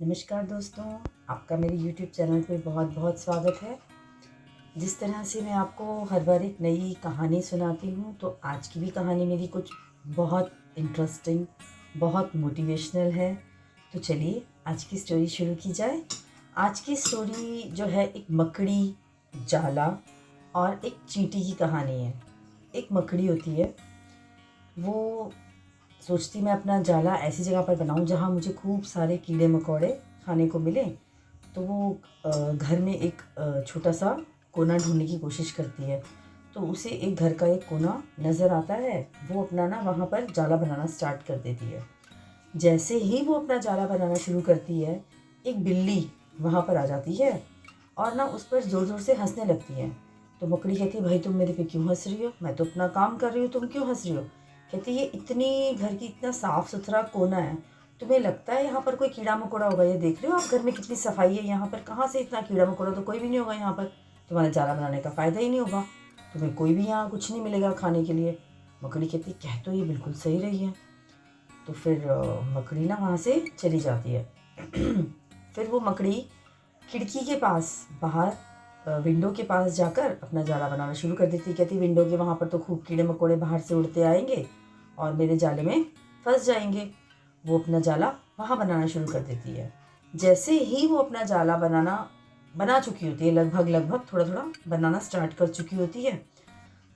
नमस्कार दोस्तों, आपका मेरे YouTube चैनल पे बहुत बहुत स्वागत है। जिस तरह से मैं आपको हर बार एक नई कहानी सुनाती हूँ, तो आज की भी कहानी मेरी कुछ बहुत इंटरेस्टिंग, बहुत मोटिवेशनल है। तो चलिए आज की स्टोरी शुरू की जाए। आज की स्टोरी जो है एक मकड़ी, जाला और एक चींटी की कहानी है। एक मकड़ी होती है, वो सोचती मैं अपना जाला ऐसी जगह पर बनाऊं जहां मुझे खूब सारे कीड़े मकोड़े खाने को मिले। तो वो घर में एक छोटा सा कोना ढूंढने की कोशिश करती है। तो उसे एक घर का एक कोना नज़र आता है। वो अपना ना वहाँ पर जाला बनाना स्टार्ट कर देती है। जैसे ही वो अपना जाला बनाना शुरू करती है, एक बिल्ली वहाँ पर आ जाती है और ना उस पर ज़ोर ज़ोर से हंसने लगती है। तो मकड़ी कहती है, भाई तुम मेरे पे क्यों हंस रही हो? मैं तो अपना काम कर रही हूँ, तुम क्यों हंस रही हो? कहती है, ये इतनी घर की इतना साफ सुथरा कोना है, तुम्हें लगता है यहाँ पर कोई कीड़ा मकोड़ा होगा? ये देख रहे हो आप घर में कितनी सफाई है, यहाँ पर कहाँ से इतना कीड़ा मकोड़ा? तो कोई भी नहीं होगा यहाँ पर, तुम्हारे जाला बनाने का फ़ायदा ही नहीं होगा, तुम्हें कोई भी यहाँ कुछ नहीं मिलेगा खाने के लिए। मकड़ी कहती, कह तो ये बिल्कुल सही रही है। तो फिर मकड़ी ना वहाँ से चली जाती है। फिर वो मकड़ी खिड़की के पास बाहर विंडो के पास जाकर अपना जाला बनाना शुरू कर देती। कहती, विंडो के वहाँ पर तो खूब कीड़े मकोड़े बाहर से उड़ते आएंगे और मेरे जाले में फंस जाएंगे। वो अपना जाला वहाँ बनाना शुरू कर देती है। जैसे ही वो अपना जाला बना चुकी होती है, लगभग थोड़ा थोड़ा बनाना स्टार्ट कर चुकी होती है,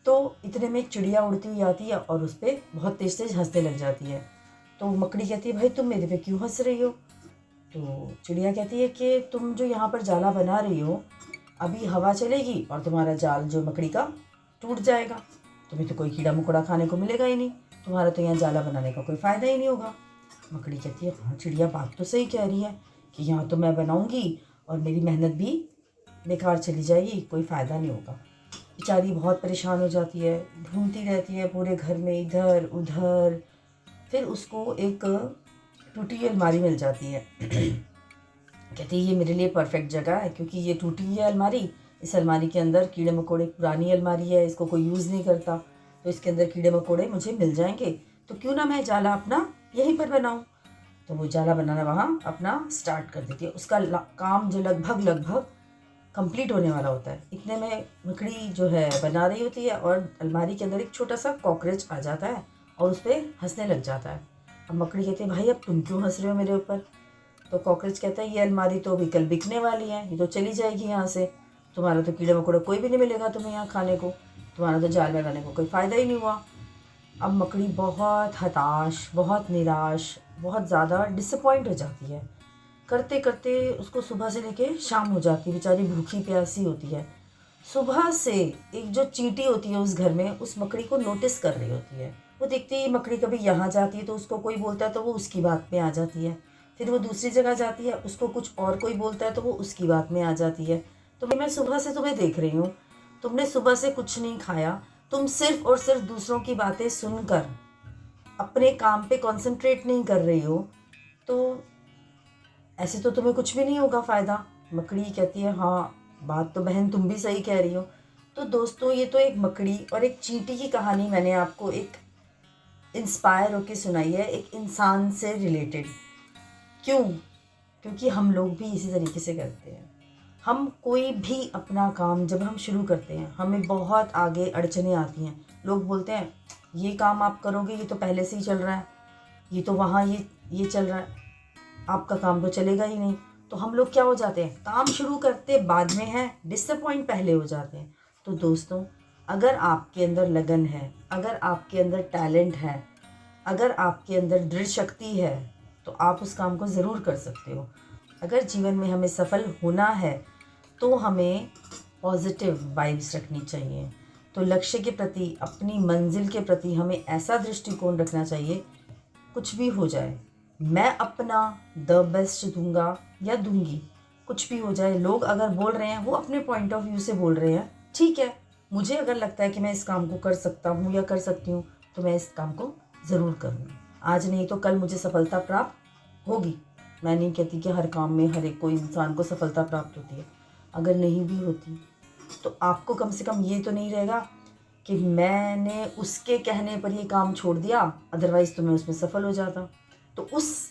तो इतने में एक चिड़िया उड़ती हुई आती है और उस पर बहुत तेज तेज हंसने लग जाती है। तो मकड़ी कहती है, भाई तुम मेरे पे क्यों हंस रही हो? तो चिड़िया कहती है कि तुम जो यहाँ पर जाला बना रही हो, अभी हवा चलेगी और तुम्हारा जाल जो मकड़ी का टूट जाएगा, तुम्हें तो कोई कीड़ा मकोड़ा खाने को मिलेगा ही नहीं, तुम्हारा तो यहाँ जाला बनाने का कोई फ़ायदा ही नहीं होगा। मकड़ी कहती है, हाँ चिड़िया बात तो सही कह रही है कि यहाँ तो मैं बनाऊँगी और मेरी मेहनत भी बेकार चली जाएगी, कोई फ़ायदा नहीं होगा। बेचारी बहुत परेशान हो जाती है, ढूंढती रहती है पूरे घर में इधर उधर। फिर उसको एक टूटी हुई अलमारी मिल जाती है। कहती है, ये मेरे लिए परफेक्ट जगह है, क्योंकि ये टूटी हुई है अलमारी, इस अलमारी के अंदर कीड़े मकोड़े, पुरानी अलमारी है, इसको कोई यूज़ नहीं करता, तो इसके अंदर कीड़े मकोड़े मुझे मिल जाएंगे, तो क्यों ना मैं जाला अपना यहीं पर बनाऊं। तो वो जाला बनाना वहाँ अपना स्टार्ट कर देती है। उसका काम जो लगभग कंप्लीट होने वाला होता है, इतने में मकड़ी जो है बना रही होती है और अलमारी के अंदर एक छोटा सा कॉकरोच आ जाता है और उस पर हंसने लग जाता है। अब मकड़ी कहती है, भाई अब तुम क्यों हंस रहे हो मेरे ऊपर? तो कॉकरोच कहता है, ये अलमारी तो अभी कल बिकने वाली है, ये तो चली जाएगी यहाँ से, तुम्हारा तो कीड़े मकोड़े कोई भी नहीं मिलेगा तुम्हें यहाँ खाने को, तुम्हारा तो जाल लगाने को कोई फ़ायदा ही नहीं हुआ। अब मकड़ी बहुत हताश, बहुत निराश, बहुत ज़्यादा डिसअपॉइंट हो जाती है। करते करते उसको सुबह से लेके शाम हो जाती है, बेचारी भूखी प्यासी होती है। सुबह से एक जो चींटी होती है उस घर में, उस मकड़ी को नोटिस कर रही होती है। वो देखती है मकड़ी कभी यहाँ जाती है तो उसको कोई बोलता है तो वो उसकी बात में आ जाती है, फिर वो दूसरी जगह जाती है, उसको कुछ और कोई बोलता है तो वो उसकी बात में आ जाती है। तो मैं सुबह से तुम्हें देख रही हूँ, तुमने सुबह से कुछ नहीं खाया, तुम सिर्फ और सिर्फ दूसरों की बातें सुनकर अपने काम पे कंसंट्रेट नहीं कर रही हो, तो ऐसे तो तुम्हें कुछ भी नहीं होगा फ़ायदा। मकड़ी कहती है, हाँ बात तो बहन तुम भी सही कह रही हो। तो दोस्तों, ये तो एक मकड़ी और एक चींटी की कहानी मैंने आपको एक इंस्पायर होके सुनाई है, एक इंसान से रिलेटेड। क्यों? क्योंकि हम लोग भी इसी तरीके से करते हैं। हम कोई भी अपना काम जब हम शुरू करते हैं, हमें बहुत आगे अड़चने आती हैं। लोग बोलते हैं, ये काम आप करोगे, ये तो पहले से ही चल रहा है, ये तो वहाँ ये चल रहा है, आपका काम तो चलेगा ही नहीं। तो हम लोग क्या हो जाते हैं, काम शुरू करते बाद में हैं, डिसअपॉइंट पहले हो जाते हैं। तो दोस्तों, अगर आपके अंदर लगन है, अगर आपके अंदर टैलेंट है, अगर आपके अंदर दृढ़ शक्ति है, तो आप उस काम को ज़रूर कर सकते हो। अगर जीवन में हमें सफल होना है तो हमें पॉजिटिव वाइब्स रखनी चाहिए। तो लक्ष्य के प्रति, अपनी मंजिल के प्रति हमें ऐसा दृष्टिकोण रखना चाहिए, कुछ भी हो जाए मैं अपना द बेस्ट दूंगा या दूंगी। कुछ भी हो जाए, लोग अगर बोल रहे हैं वो अपने पॉइंट ऑफ व्यू से बोल रहे हैं, ठीक है। मुझे अगर लगता है कि मैं इस काम को कर सकता हूँ या कर सकती हूँ, तो मैं इस काम को ज़रूर करूँगी। आज नहीं तो कल मुझे सफलता प्राप्त होगी। मैं नहीं कहती कि हर काम में हर एक कोई इंसान को सफलता प्राप्त होती है। अगर नहीं भी होती तो आपको कम से कम ये तो नहीं रहेगा कि मैंने उसके कहने पर ये काम छोड़ दिया, अदरवाइज़ तो मैं उसमें सफल हो जाता। तो उस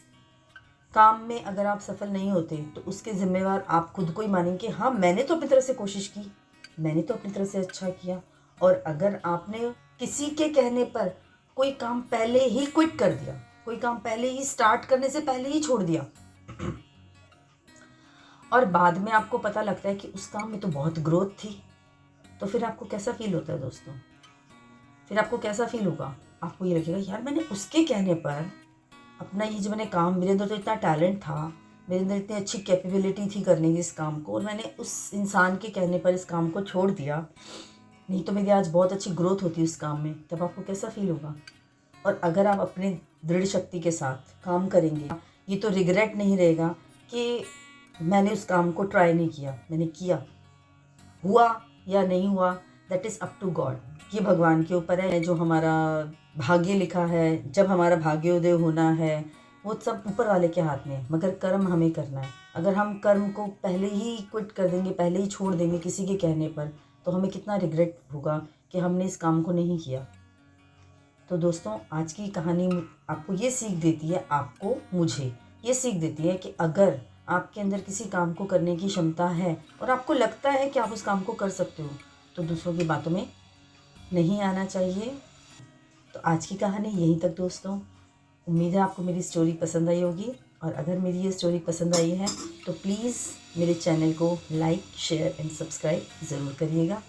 काम में अगर आप सफल नहीं होते तो उसके ज़िम्मेवार आप खुद को ही मानेंगे। हाँ, मैंने तो अपनी तरफ से कोशिश की, मैंने तो अपनी तरफ से अच्छा किया। और अगर आपने किसी के कहने पर कोई काम पहले ही क्विट कर दिया, कोई काम पहले ही स्टार्ट करने से पहले ही छोड़ दिया और बाद में आपको पता लगता है कि उस काम में तो बहुत ग्रोथ थी, तो फिर आपको कैसा फील होता है दोस्तों? फिर आपको कैसा फील होगा? आपको ये लगेगा यार मैंने उसके कहने पर अपना ये जो मैंने काम, मेरे अंदर तो इतना टैलेंट था, मेरे अंदर इतनी अच्छी कैपेबिलिटी थी करने की इस काम को, और मैंने उस इंसान के कहने पर इस काम को छोड़ दिया, नहीं तो मेरी आज बहुत अच्छी ग्रोथ होती उस काम में। तब आपको कैसा फील होगा? और अगर आप अपने दृढ़ शक्ति के साथ काम करेंगे, ये तो रिग्रेट नहीं रहेगा कि मैंने उस काम को ट्राई नहीं किया, मैंने किया, हुआ या नहीं हुआ that is up to God. ये भगवान के ऊपर है, जो हमारा भाग्य लिखा है, जब हमारा भाग्योदय होना है, वो सब ऊपर वाले के हाथ में है, मगर कर्म हमें करना है। अगर हम कर्म को पहले ही क्विट कर देंगे, पहले ही छोड़ देंगे किसी के कहने पर, तो हमें कितना रिग्रेट होगा कि हमने इस काम को नहीं किया। तो दोस्तों, आज की कहानी आपको ये सीख देती है, आपको मुझे ये सीख देती है कि अगर आपके अंदर किसी काम को करने की क्षमता है और आपको लगता है कि आप उस काम को कर सकते हो, तो दूसरों की बातों में नहीं आना चाहिए। तो आज की कहानी यहीं तक दोस्तों। उम्मीद है आपको मेरी स्टोरी पसंद आई होगी, और अगर मेरी ये स्टोरी पसंद आई है तो प्लीज़ मेरे चैनल को लाइक, शेयर एंड सब्सक्राइब ज़रूर करिएगा।